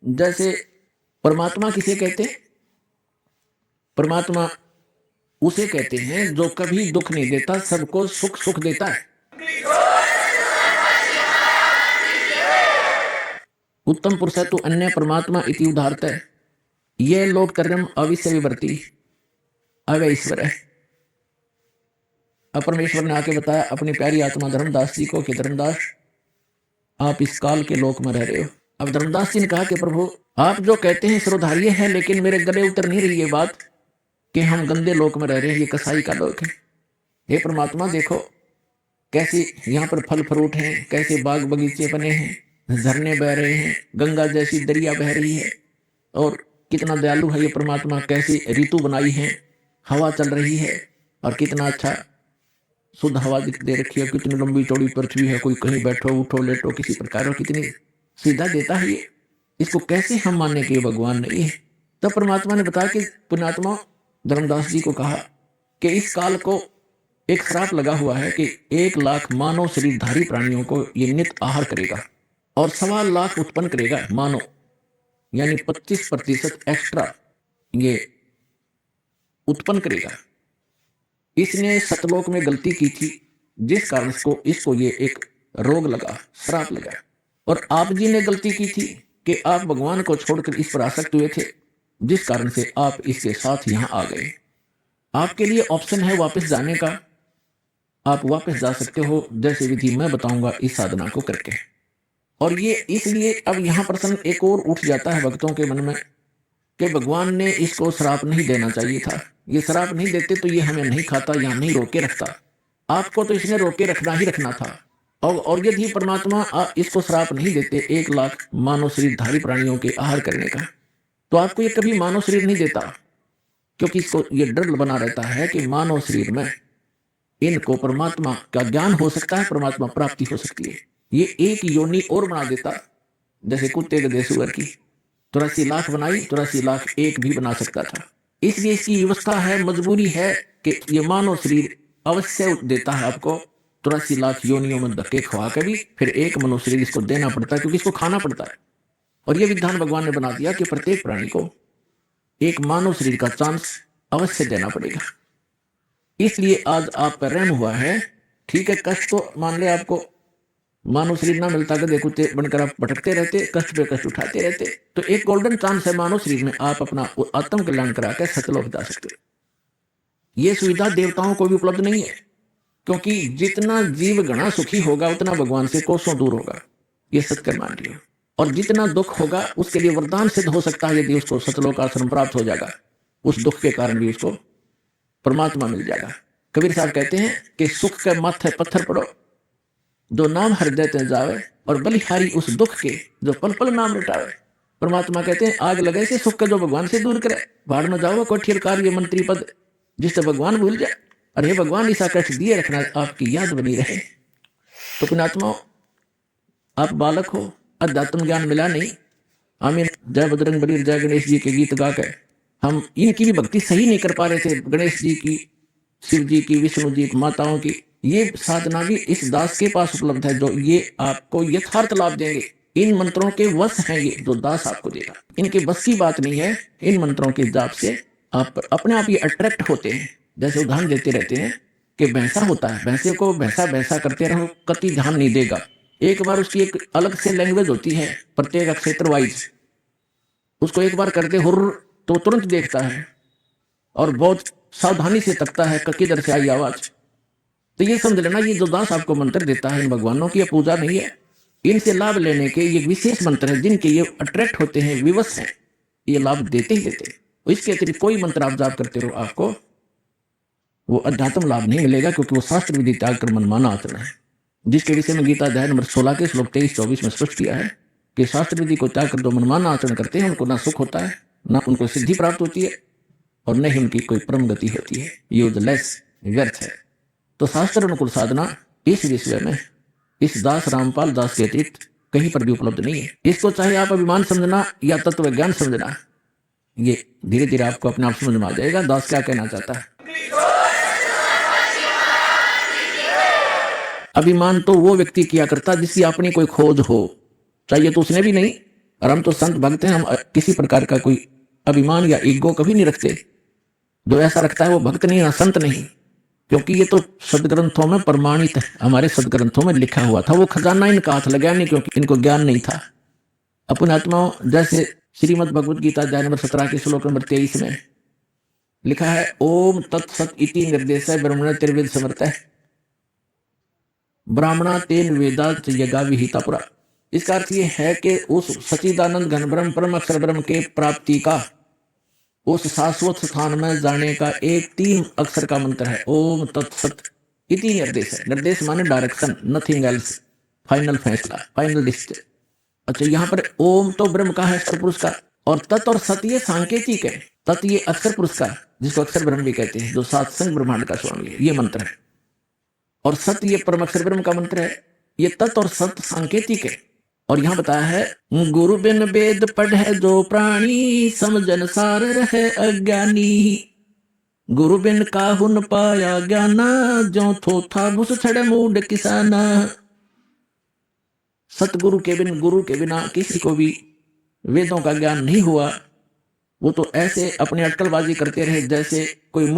जैसे परमात्मा किसे कहते हैं? परमात्मा उसे कहते हैं जो कभी दुख नहीं देता, सबको सुख सुख देता है। उत्तम पुरुष तो अन्य परमात्मा इति उदाहरत है। ये लोग कर्म अविश्य विवर्ती अवय ईश्वर है। अब परमेश्वर ने आके बताया अपनी प्यारी आत्मा धर्मदास जी को कि धर्मदास, आप इस काल के लोक में रह रहे हो। अब धर्मदास जी ने कहा कि प्रभु, आप जो कहते हैं सर्वधार्य है, लेकिन मेरे गले उतर नहीं रही ये बात कि हम गंदे लोक में रह रहे हैं, ये कसाई का लोक है। हे परमात्मा, देखो कैसे यहाँ पर फल फ्रूट हैं, कैसे बाग बगीचे बने हैं, झरने बह रहे हैं, गंगा जैसी दरिया बह रही है, और कितना दयालु है ये परमात्मा। कैसी ऋतु बनाई है, हवा चल रही है, और कितना अच्छा शुद्ध हवा दे रखी है। कितनी लंबी चौड़ी पृथ्वी है, कोई कहीं बैठो उठो लेटो किसी प्रकार, कितनी सीधा देता है ये। इसको कैसे हम माने कि भगवान नहीं है? तब परमात्मा ने बताया कि पुण्यात्मा धर्मदास जी को कहा कि इस काल को एक श्राप लगा हुआ है कि 1 लाख मानव शरीरधारी प्राणियों को ये नित आहार करेगा और 1.25 लाख उत्पन्न करेगा मानव, यानी 25% एक्स्ट्रा ये उत्पन्न करेगा। इसने सतलोक में गलती की थी, जिस कारण इसको ये एक रोग लगा, श्राप लगा। और आप जी ने गलती की थी कि आप भगवान को छोड़कर इस पर आसक्त हुए थे, जिस कारण से आप इसके साथ यहां आ गए। आपके लिए ऑप्शन है वापस जाने का, आप वापस जा सकते हो, जैसे विधि मैं बताऊंगा इस साधना को करके। और ये इसलिए अब यहां प्रश्न एक और उठ जाता है भक्तों के मन में कि भगवान ने इसको श्राप नहीं देना चाहिए था। ये श्राप नहीं देते तो ये हमें नहीं खाता, यहाँ नहीं रोके रखता। आपको तो इसने रोके रखना ही रखना था। और यदि परमात्मा इसको श्राप नहीं देते 1 लाख मानव शरीरधारी प्राणियों के आहार करने का, तो आपको ये कभी मानव शरीर नहीं देता, क्योंकि इसको ये डर बना रहता है कि मानव शरीर में इनको परमात्मा का ज्ञान हो सकता है, परमात्मा प्राप्ति हो सकती है। ये एक योनि और बना देता, जैसे कुत्ते गधे सुअर की 83 लाख बनाई, 83 लाख एक भी बना सकता था। इसलिए इसकी व्यवस्था है, मजबूरी है कि ये मानव शरीर अवश्य देता है आपको। 83 लाख योनियों में धक्के खवा के भी फिर एक मनुष्य शरीर इसको देना पड़ता है, क्योंकि इसको खाना पड़ता है। और ये विधान भगवान ने बना दिया कि प्रत्येक प्राणी को एक मानव शरीर का चांस अवश्य देना पड़ेगा। इसलिए आज आपका रहम हुआ है। ठीक है, कष्ट तो मान ले आपको मानव शरीर ना मिलता, गधे कुत्ते बनकर आप भटकते रहते, कष्ट पे कष्ट उठाते रहते, तो एक गोल्डन चांस है मानव शरीर में, आप अपना आत्म कल्याण करा के सतलोक जा सकते हो। ये सुविधा देवताओं को भी उपलब्ध नहीं है, क्योंकि जितना जीव गणा सुखी होगा उतना भगवान से कोसों दूर होगा, ये सत्य मान लियो। और जितना दुख होगा उसके लिए वरदान सिद्ध हो सकता है, यदि उसको सतलोक आश्रम प्राप्त हो जाएगा, उस दुख के कारण भी उसको परमात्मा मिल जाएगा। कबीर साहब कहते हैं कि सुख के माथे पत्थर पड़ो, जो नाम हृदय ते जावे, और बलिहारी उस दुख के जो पल पल नाम रटावे। परमात्मा कहते हैं आग लगे से सुख के जो भगवान से दूर करे, बाढ़ में जाओ कोठियर कार्य मंत्री पद, जिससे भगवान भूल जाए। अरे भगवान ऐसा कष्ट दिए रखना, आपकी याद बनी रहे। तो पुण्यात्मा, आप बालक हो, अध्यात्म ज्ञान मिला नहीं। आमीन। जय बजरंग बली, जय गणेश जी के गीत गा के हम इनकी भी भक्ति सही नहीं कर पा रहे थे, गणेश जी की, शिव जी की, विष्णु जी की, माताओं की। ये साधना भी इस दास के पास उपलब्ध है, जो ये आपको यथार्थ लाभ देंगे। इन मंत्रों के वश हैं ये, जो दास आपको देगा। इनके बस की बात नहीं है। इन मंत्रों के जाप से आप अपने आप ये अट्रैक्ट होते हैं। जैसे उदाहरण देते रहते हैं कि भैंसा होता है, भैंसे को भैंसा भैंसा करते रहो, कति ध्यान नहीं देगा। एक बार उसकी एक अलग से लैंग्वेज होती है, प्रत्येक क्षेत्र वाइज। उसको एक बार करते हुर्र तो तुरंत देखता है और बहुत सावधानी से तकता है किधर से आई आवाज। तो ये समझ लेना, ये जो दास आपको मंत्र देता है, इन भगवानों की पूजा नहीं है। इनसे लाभ लेने के ये विशेष मंत्र है, जिनके ये अट्रैक्ट होते हैं, विवश हैं, ये लाभ देते ही देते। इसके अतिरिक्त कोई मंत्र आप जाप करते रहो, आपको वो अध्यात्म लाभ नहीं मिलेगा, क्योंकि वो शास्त्र विधि त्याग कर मनमाना आचरण है, जिसके विषय में गीता अध्याय नंबर 16 के श्लोक 23-24 में स्पष्ट किया है कि शास्त्र विधि को त्याग कर दो मनमाना आचरण करते हैं, उनको ना सुख होता है, ना उनको सिद्धि प्राप्त होती है, और न ही उनकी कोई परम गति होती है। यूजलेस, व्यर्थ है। तो शास्त्र अनुकूल साधना इस विषय में इस दास रामपाल दास के अतिरिक्त कहीं पर भी उपलब्ध नहीं है। इसको चाहे आप अभिमान समझना या तत्व ज्ञान समझना, ये धीरे धीरे आपको अपने आप समझ में आ जाएगा दास क्या कहना चाहता है। अभिमान तो वो व्यक्ति किया करता जिसकी अपनी कोई खोज हो, चाहिए तो उसने भी नहीं, और हम तो संत भक्त हैं, हम किसी प्रकार का कोई अभिमान या ईगो कभी नहीं रखते। जो ऐसा रखता है वो भक्त नहीं ना संत नहीं, क्योंकि ये तो सदग्रंथों में प्रमाणित है, हमारे सदग्रंथों में लिखा हुआ था। वो खजाना इनका हाथ लगा नहीं, क्योंकि इनको ज्ञान नहीं था। अपने आत्माओं जैसे श्रीमद् भगवद गीता अध्याय नंबर 17 के श्लोक नंबर 23 में लिखा है, ओम तत्सत इति निर्देश ब्रह्मण त्रिवेद समर्थ ब्राह्मणा तेन वेदांत यज्ञा विहिता पुरा। इसका अर्थ ये है कि उस सच्चिदानंद घन ब्रह्म परम अक्षर ब्रह्म के प्राप्ति का, उस शाश्वत स्थान में जाने का एक 3 अक्षर का मंत्र है, ओम तत्सत इति निर्देश है। निर्देश माने डायरेक्शन, नथिंग एल्स, फाइनल फैसला, फाइनल डिसीजन। अच्छा, यहाँ पर ओम तो ब्रह्म का है, अक्षर पुरुष का, और तत् और सत ये सांकेतिक है। तत् ये अक्षर पुरुष का, जिसको अक्षर ब्रह्म भी कहते हैं, जो सातसंग ब्रह्मांड का स्वामी है, ये मंत्र है। और सत ये परम अक्षर ब्रह्म का मंत्र है। ये तत् और सत सांकेतिक है। और यहाँ बताया है, गुरु बिन वेद पढ़े जो प्राणी, समझन सार रहे अज्ञानी। गुरु बिन काहु न पाया ज्ञाना, जो थोथा घुस छड़े मूड किसाना। सतगुरु के बिन, गुरु के बिना किसी को भी वेदों का ज्ञान नहीं हुआ। वो तो ऐसे अपनी अटकलबाजी करते रहे जैसे कोई